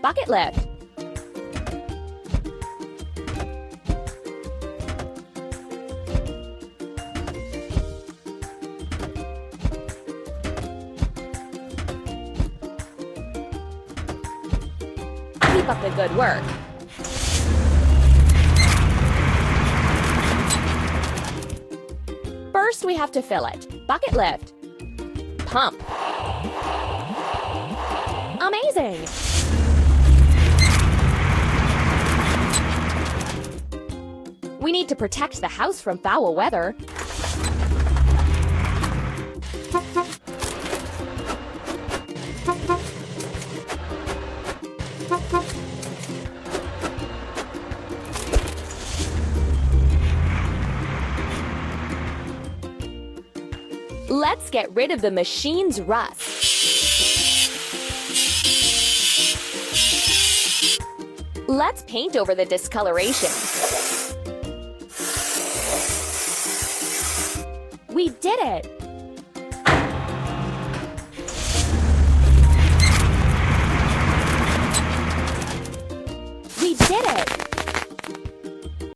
Bucket lift. Keep up the good work. First, we have to fill it. Bucket lift. Pump. Amazing! We need to protect the house from foul weather. Let's get rid of the machine's rust. Let's paint over the discoloration. We did it!